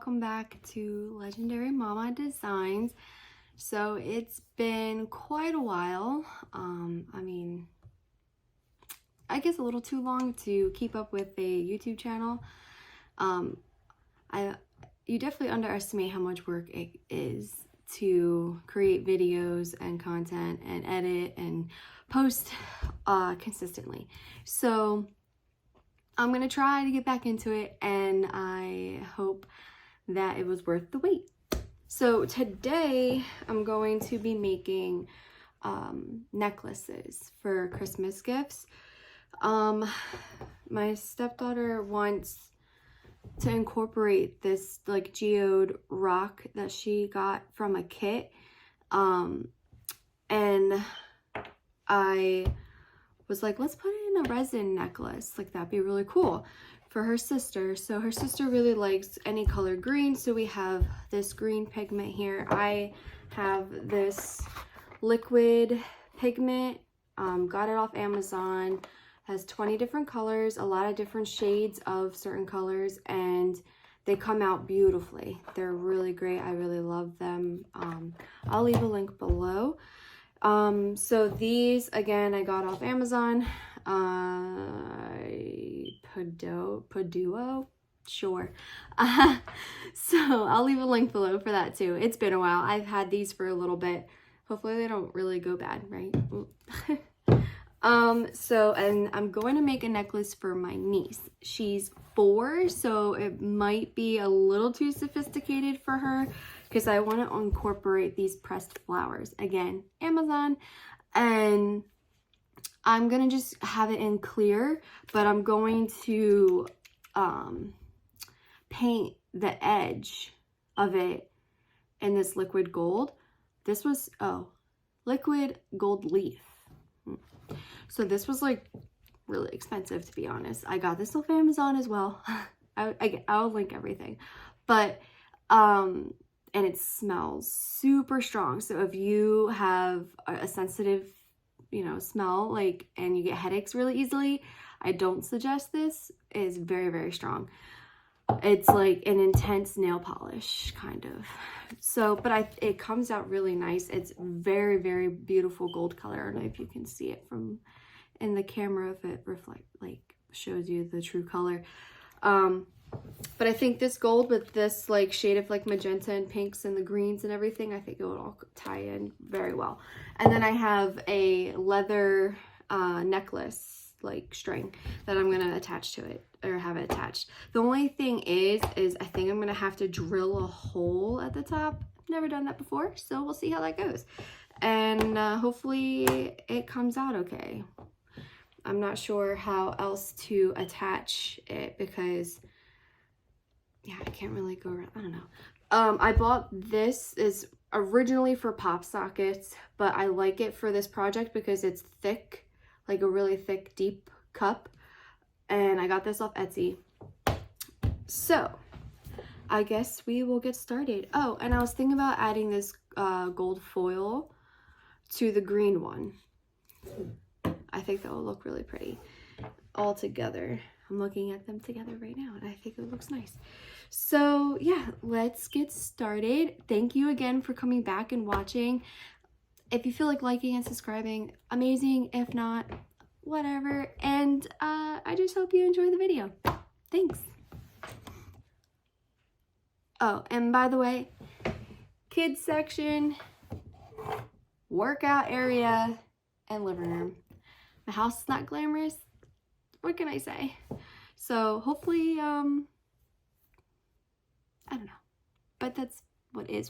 welcome back to Legendary Mama Designs. So it's been quite a while. I guess a little too long to keep up with a YouTube channel. You definitely underestimate how much work it is to create videos and content and edit and post consistently. So I'm gonna try to get back into it, and I hope that it was worth the wait. So today I'm going to be making necklaces for Christmas gifts. My stepdaughter wants to incorporate this like geode rock that she got from a kit, and I was like, let's put in a resin necklace, like that'd be really cool for her sister. So her sister really likes any color green, so we have this green pigment here. I have this liquid pigment, got it off Amazon. Has 20 different colors, a lot of different shades of certain colors, and they come out beautifully. They're really great. I really love them. I'll leave a link below. So these, again, I got off Amazon. Paduo? Sure. So I'll leave a link below for that too. It's been a while. I've had these for a little bit. Hopefully they don't really go bad, right? And I'm going to make a necklace for my niece. She's 4, so it might be a little too sophisticated for her because I want to incorporate these pressed flowers. Again, Amazon. And I'm going to just have it in clear, but I'm going to paint the edge of it in this liquid gold. This was, liquid gold leaf. So this was like really expensive, to be honest. I got this off Amazon as well. I'll link everything. But, and it smells super strong. So if you have a sensitive, smell, like, and you get headaches really easily, I don't suggest this. It is very, very strong. It's like an intense nail polish, kind of. So, but it comes out really nice. It's very, very beautiful gold color. I don't know if you can see it from in the camera, if it shows you the true color. But I think this gold with this like shade of like magenta and pinks and the greens and everything, I think it would all tie in very well. And then I have a leather necklace like string that I'm gonna attach to it, or have it attached. The only thing is I think I'm gonna have to drill a hole at the top. Never done that before, so we'll see how that goes. And hopefully it comes out okay. I'm not sure how else to attach it because, yeah, I can't really go around. I don't know. I bought this is originally for pop sockets, but I like it for this project because it's thick, like a really thick, deep cup. And I got this off Etsy. So I guess we will get started. Oh, and I was thinking about adding this gold foil to the green one. I think that will look really pretty all together. I'm looking at them together right now, and I think it looks nice. So yeah, let's get started. Thank you again for coming back and watching. If you feel like liking and subscribing, amazing. If not, whatever. And I just hope you enjoy the video. Thanks. Oh, and by the way, kids section, workout area, and living room. My house is not glamorous. What can I say? So hopefully, I don't know, but that's what it is.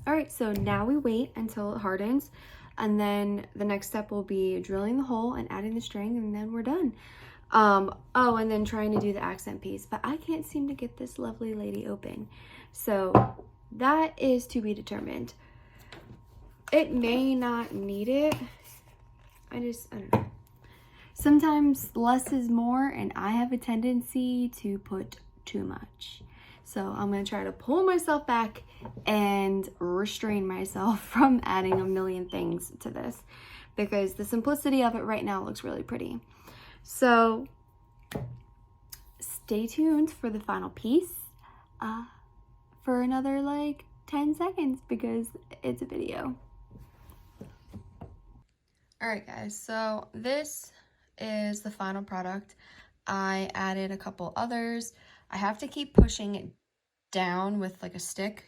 All right, so now we wait until it hardens, and then the next step will be drilling the hole and adding the string, and then we're done. Oh, and then trying to do the accent piece, but I can't seem to get this lovely lady open. So that is to be determined. It may not need it. I don't know. Sometimes less is more, and I have a tendency to put too much. So I'm gonna try to pull myself back and restrain myself from adding a million things to this, because the simplicity of it right now looks really pretty. So stay tuned for the final piece for another like 10 seconds because it's a video. All right, guys, so this is the final product. I added a couple others. I have to keep pushing it down with like a stick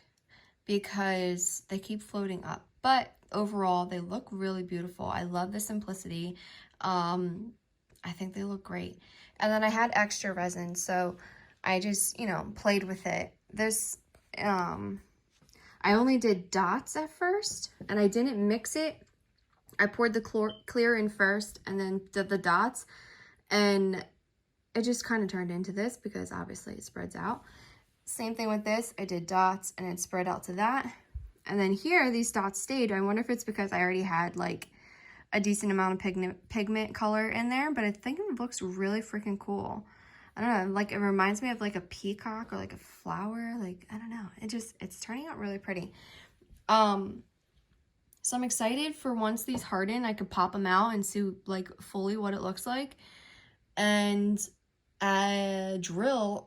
because they keep floating up, but overall they look really beautiful. I love the simplicity. I think they look great. And then I had extra resin, so I just, you know, played with it. This, I only did dots at first, and I didn't mix it. I poured the clear in first and then did the dots, and it just kind of turned into this because obviously it spreads out. Same thing with this. I did dots and it spread out to that. And then here, these dots stayed. I wonder if it's because I already had like a decent amount of pigment color in there, but I think it looks really freaking cool. I don't know, like it reminds me of like a peacock or like a flower. Like, I don't know. It's turning out really pretty. So I'm excited for once these harden, I could pop them out and see like fully what it looks like and drill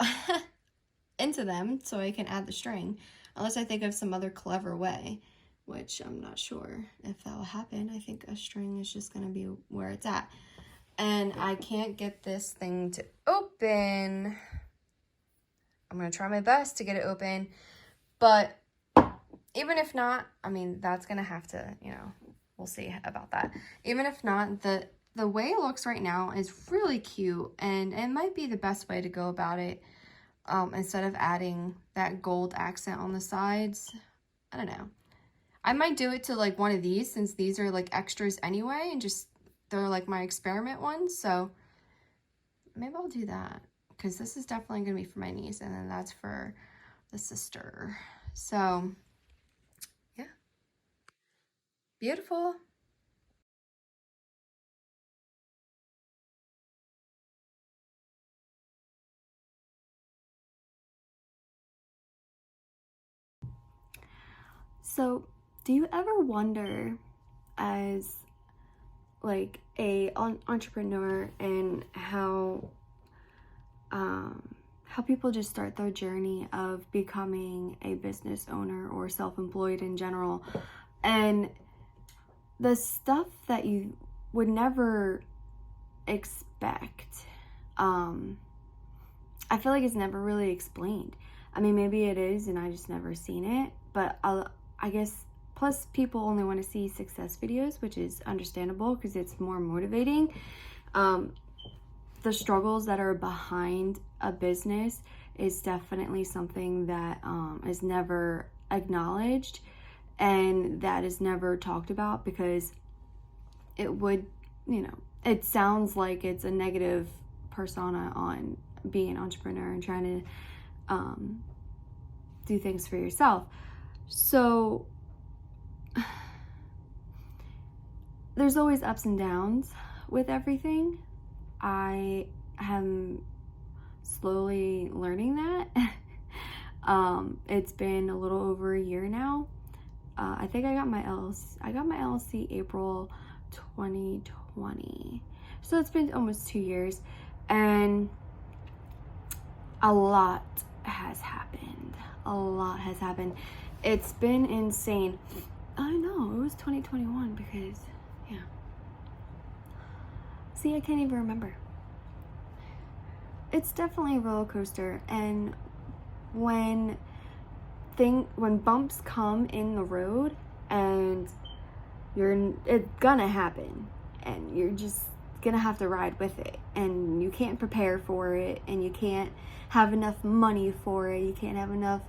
into them so I can add the string, unless I think of some other clever way, which I'm not sure if that will happen. I think a string is just going to be where it's at. And I can't get this thing to open. I'm going to try my best to get it open, but even if not, I mean, that's going to have to, you know, we'll see about that. Even if not, the way it looks right now is really cute, and it might be the best way to go about it. Instead of adding that gold accent on the sides, I don't know. I might do it to like one of these, since these are like extras anyway, and just, they're like my experiment ones. So maybe I'll do that, because this is definitely going to be for my niece, and then that's for the sister. So yeah, beautiful. So do you ever wonder, as like a entrepreneur, and how people just start their journey of becoming a business owner or self-employed in general, and the stuff that you would never expect, I feel like it's never really explained. I mean, maybe it is and I just never seen it, but I guess, plus people only want to see success videos, which is understandable because it's more motivating. The struggles that are behind a business is definitely something that is never acknowledged, and that is never talked about, because it would, you know, it sounds like it's a negative persona on being an entrepreneur and trying to do things for yourself. So there's always ups and downs with everything. I am slowly learning that. It's been a little over a year now. I think I got my LLC April 2020. So it's been almost 2 years, and a lot has happened. A lot has happened. It's been insane. I know, it was 2021 because, yeah. See, I can't even remember. It's definitely a roller coaster, and when bumps come in the road, and it's gonna happen, and you're just gonna have to ride with it, and you can't prepare for it, and you can't have enough money for it, you can't have enough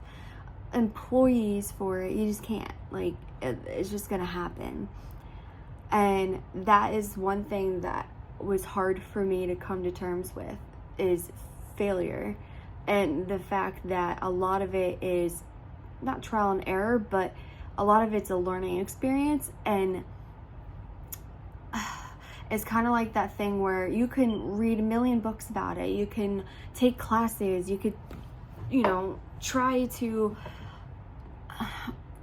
employees for it. You just can't. Like, it's just gonna happen. And that is one thing that was hard for me to come to terms with, is failure. And the fact that a lot of it is not trial and error, but a lot of it's a learning experience. And it's kind of like that thing where you can read a million books about it. You can take classes. You could, try to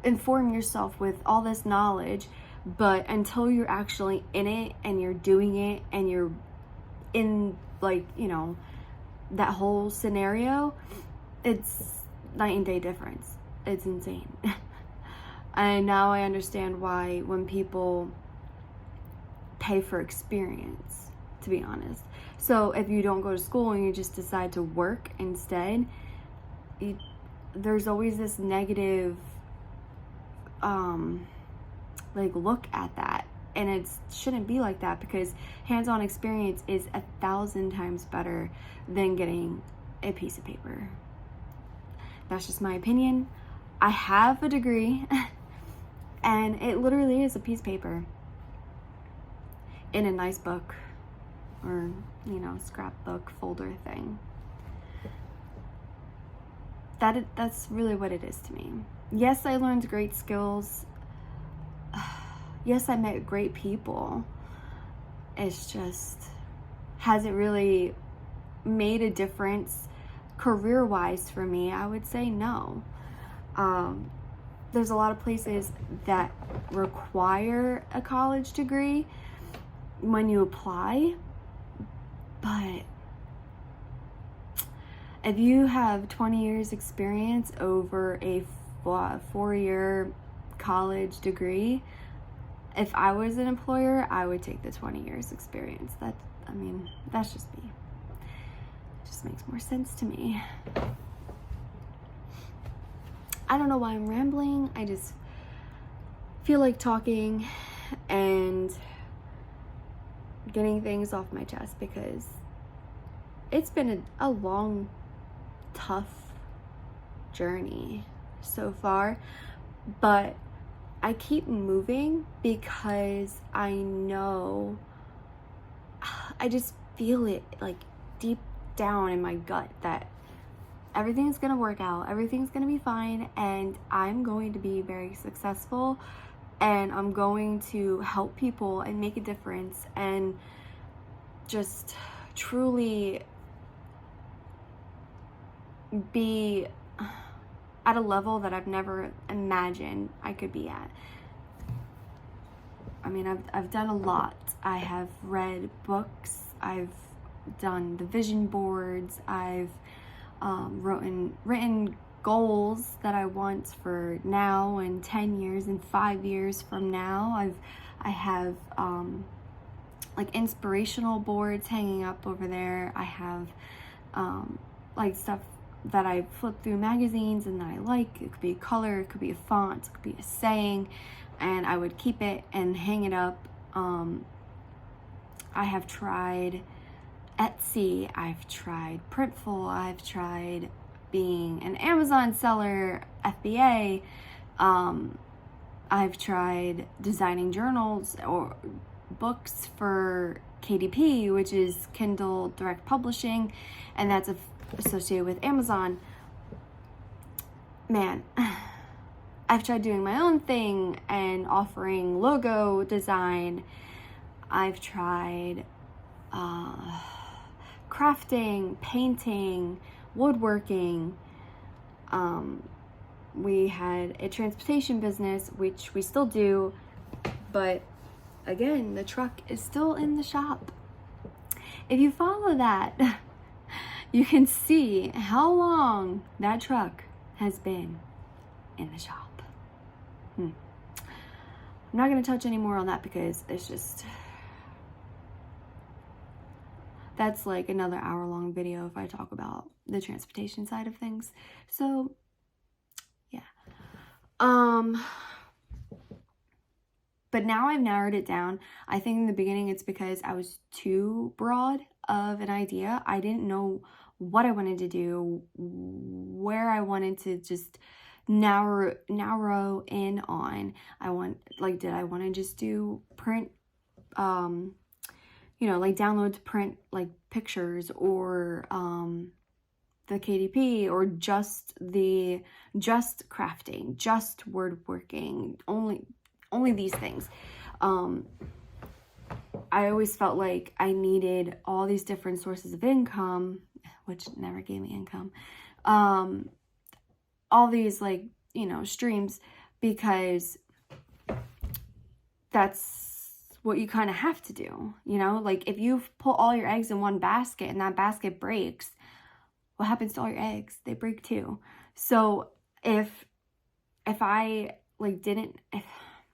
inform yourself with all this knowledge. But until you're actually in it and you're doing it and you're in, like, that whole scenario, it's night and day difference. It's insane. And now I understand why when people pay for experience, to be honest. So if you don't go to school and you just decide to work instead, there's always this negative look at that, and it shouldn't be like that, because hands-on experience is 1,000 times better than getting a piece of paper. That's just my opinion. I have a degree and it literally is a piece of paper in a nice book or scrapbook folder thing. That's really what it is to me. Yes, I learned great skills. Yes, I met great people. It's just hasn't really made a difference career-wise for me. I would say no. There's a lot of places that require a college degree when you apply, but if you have 20 years experience over a 4-year college degree, if I was an employer, I would take the 20 years experience. That's just me. It just makes more sense to me. I don't know why I'm rambling. I just feel like talking and getting things off my chest, because it's been a long, tough journey so far, but I keep moving because I know, I just feel it like deep down in my gut that everything's gonna work out, everything's gonna be fine, and I'm going to be very successful, and I'm going to help people and make a difference and just truly be at a level that I've never imagined I could be at. I've done a lot. I have read books, I've done the vision boards, I've written goals that I want for now and 10 years and 5 years from now. I have inspirational boards hanging up over there. I have stuff that I flip through magazines and that I like. It could be a color, it could be a font, it could be a saying, and I would keep it and hang it up. I have tried Etsy, I've tried Printful, I've tried being an Amazon seller, FBA, I've tried designing journals or books for KDP, which is Kindle Direct Publishing, and that's associated with Amazon. Man, I've tried doing my own thing and offering logo design. I've tried crafting, painting, woodworking. We had a transportation business, which we still do, but again, the truck is still in the shop. If you follow that, you can see how long that truck has been in the shop. I'm not going to touch any more on that because it's just, that's like another hour-long video if I talk about the transportation side of things. So, yeah. But now I've narrowed it down. I think in the beginning it's because I was too broad of an idea. I didn't know what I wanted to do, where I wanted to just narrow in on. Did I want to just do print, you know, like download to print like pictures, or the KDP, or just crafting, just woodworking, only these things. I always felt like I needed all these different sources of income, which never gave me income. All these, like, you know, streams, because that's what you kind of have to do, you know? Like, if you put all your eggs in one basket and that basket breaks, what happens to all your eggs? They break too. So if I like if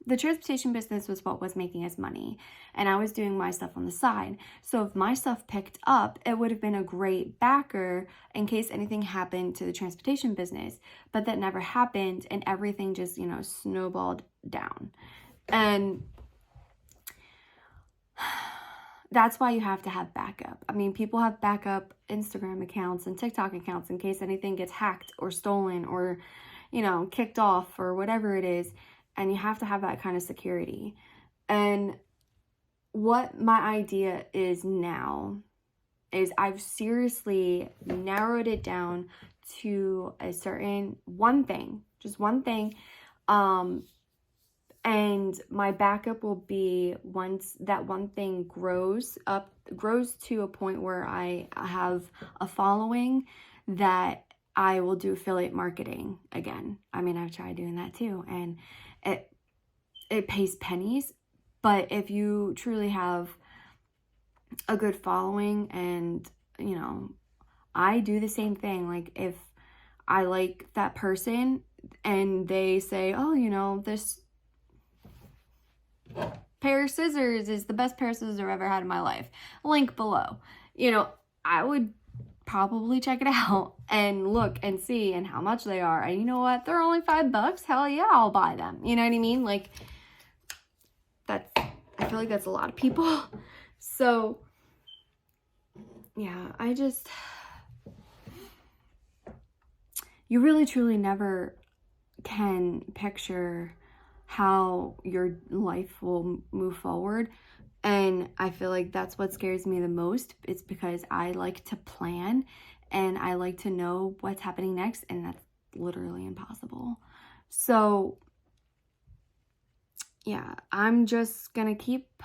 the transportation business was what was making us money, and I was doing my stuff on the side, so if my stuff picked up, it would have been a great backer in case anything happened to the transportation business. But that never happened, and everything just, you know, snowballed down. And that's why you have to have backup. I mean, people have backup Instagram accounts and TikTok accounts in case anything gets hacked or stolen or, you know, kicked off or whatever it is. And you have to have that kind of security. And what my idea is now is I've seriously narrowed it down to a certain just one thing. And my backup will be, once that one thing grows to a point where I have a following, that I will do affiliate marketing again. I mean, I've tried doing that too, and it pays pennies. But if you truly have a good following, and, you know, I do the same thing. Like, if I like that person and they say, oh, you know, this pair of scissors is the best pair of scissors I've ever had in my life, link below, you know, I would probably check it out and look and see and how much they are. And you know what? They're only $5. Hell yeah, I'll buy them. You know what I mean? Like, I feel like that's a lot of people. So yeah, you really truly never can picture how your life will move forward. And I feel like that's what scares me the most. It's because I like to plan and I like to know what's happening next, and that's literally impossible. So yeah, I'm just gonna keep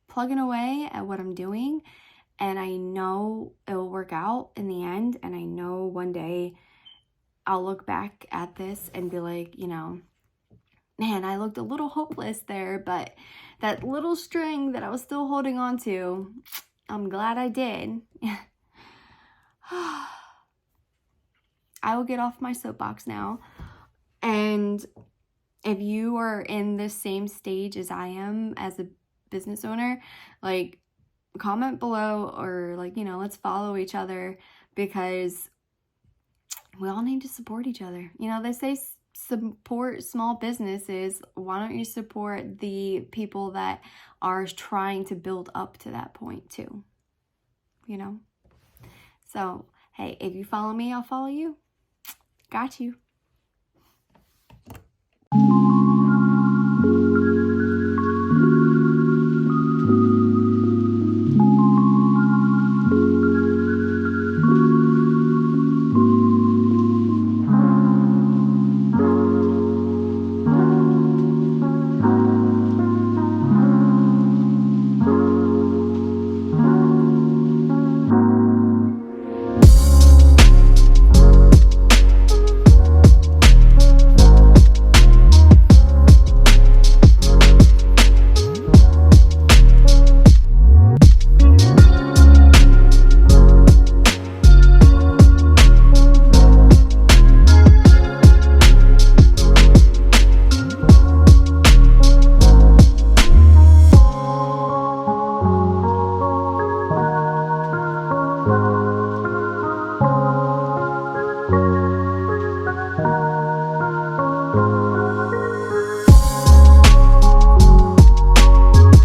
plugging away at what I'm doing, and I know it will work out in the end. And I know one day I'll look back at this and be like, you know, man, I looked a little hopeless there, but that little string that I was still holding on to, I'm glad I did. I will get off my soapbox now. And if you are in the same stage as I am as a business owner, like, comment below, or, like, you know, let's follow each other, because we all need to support each other. You know, they say support small businesses. Why don't you support the people that are trying to build up to that point too? You know? So, hey, if you follow me, I'll follow you. Got you.